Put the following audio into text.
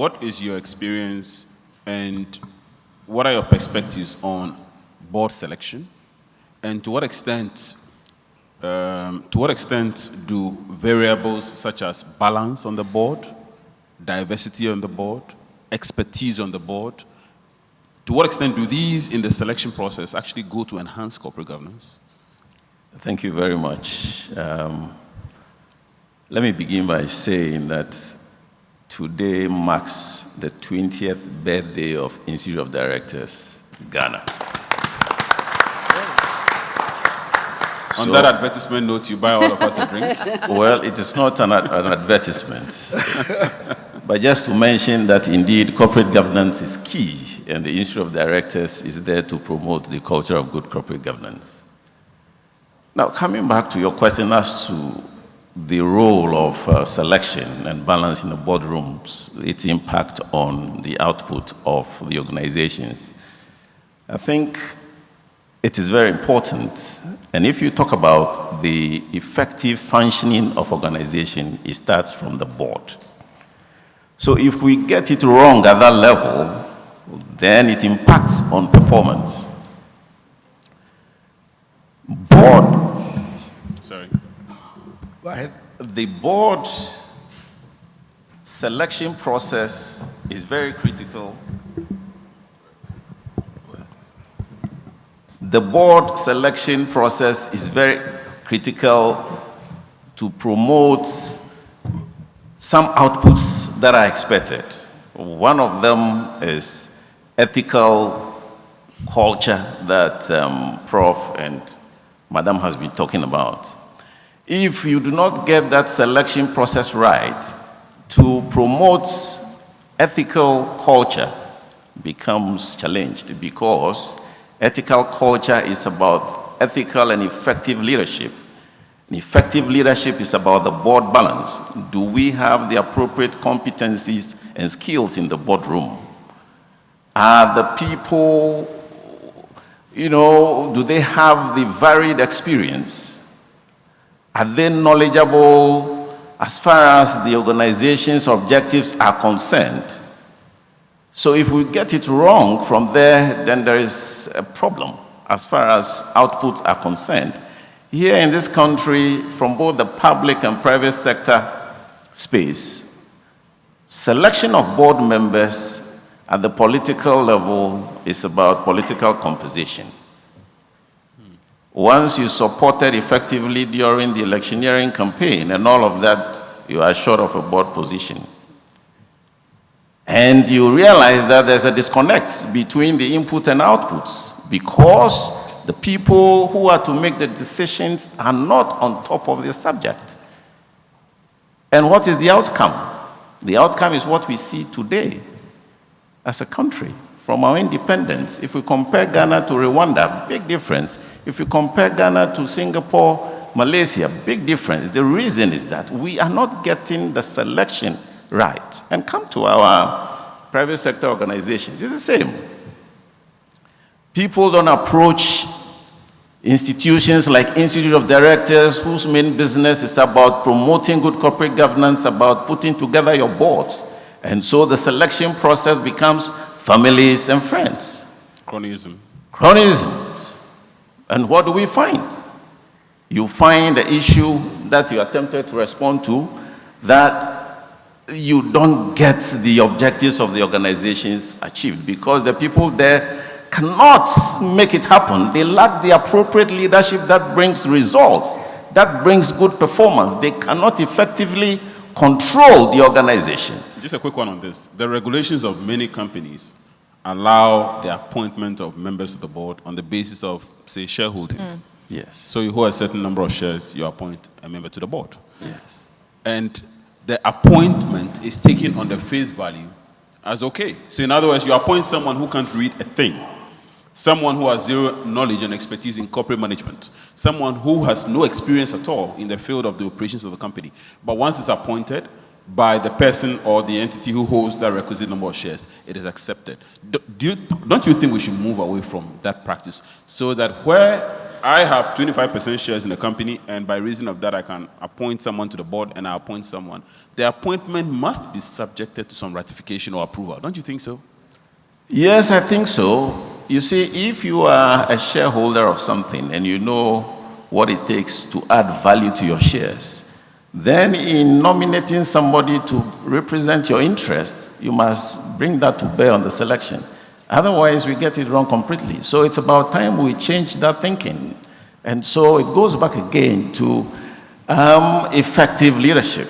what is your experience and what are your perspectives on board selection? And to what extent do variables such as balance on the board, diversity on the board, expertise on the board, to what extent do these in the selection process actually go to enhance corporate governance? Thank you very much. Let me begin by saying that today marks the 20th birthday of Institute of Directors, Ghana. On that advertisement note, you buy all of us a drink? Well, it is not an advertisement. But just to mention that indeed corporate governance is key, and the Institute of Directors is there to promote the culture of good corporate governance. Now, coming back to your question as to the role of selection and balance in the boardrooms, its impact on the output of the organizations, I think it is very important. And if you talk about the effective functioning of organization, it starts from the board. So if we get it wrong at that level, then it impacts on performance. Go ahead. The board selection process is very critical. The board selection process is very critical to promote some outputs that are expected. One of them is ethical culture that Prof. and Madam has been talking about. If you do not get that selection process right, to promote ethical culture becomes challenged, because ethical culture is about ethical and effective leadership. And effective leadership is about the board balance. Do we have the appropriate competencies and skills in the boardroom? Are the people, do they have the varied experience? Are they knowledgeable as far as the organization's objectives are concerned? So if we get it wrong from there, then there is a problem as far as outputs are concerned. Here in this country, from both the public and private sector space, selection of board members at the political level is about political composition. Once you supported effectively during the electioneering campaign and all of that, you are short of a board position. And you realize that there's a disconnect between the input and outputs, because the people who are to make the decisions are not on top of the subject. And what is the outcome? The outcome is what we see today as a country. From our independence, if we compare Ghana to Rwanda, big difference. If you compare Ghana to Singapore, Malaysia, big difference. The reason is that we are not getting the selection right. And come to our private sector organizations, it's the same. People don't approach institutions like Institute of Directors, whose main business is about promoting good corporate governance, about putting together your boards. And so the selection process becomes families and friends. Cronyism. And what do we find? You find the issue that you attempted to respond to, that you don't get the objectives of the organizations achieved, because the people there cannot make it happen. They lack the appropriate leadership that brings results, that brings good performance. They cannot effectively control the organization. Just a quick one on this. The regulations of many companies allow the appointment of members of the board on the basis of, say, shareholding. Yes. So you hold a certain number of shares, you appoint a member to the board. Yes. And the appointment is taken on the face value as okay. So in other words, you appoint someone who can't read a thing, someone who has zero knowledge and expertise in corporate management, someone who has no experience at all in the field of the operations of the company. But once it's appointed by the person or the entity who holds that requisite number of shares, it is accepted. Don't you think we should move away from that practice, so that where I have 25% shares in the company, and by reason of that, I can appoint someone to the board, and I appoint someone. The appointment must be subjected to some ratification or approval. Don't you think so? Yes, I think so. You see, if you are a shareholder of something and you know what it takes to add value to your shares, then in nominating somebody to represent your interest, you must bring that to bear on the selection. Otherwise, we get it wrong completely. So it's about time we change that thinking. And so it goes back again to effective leadership.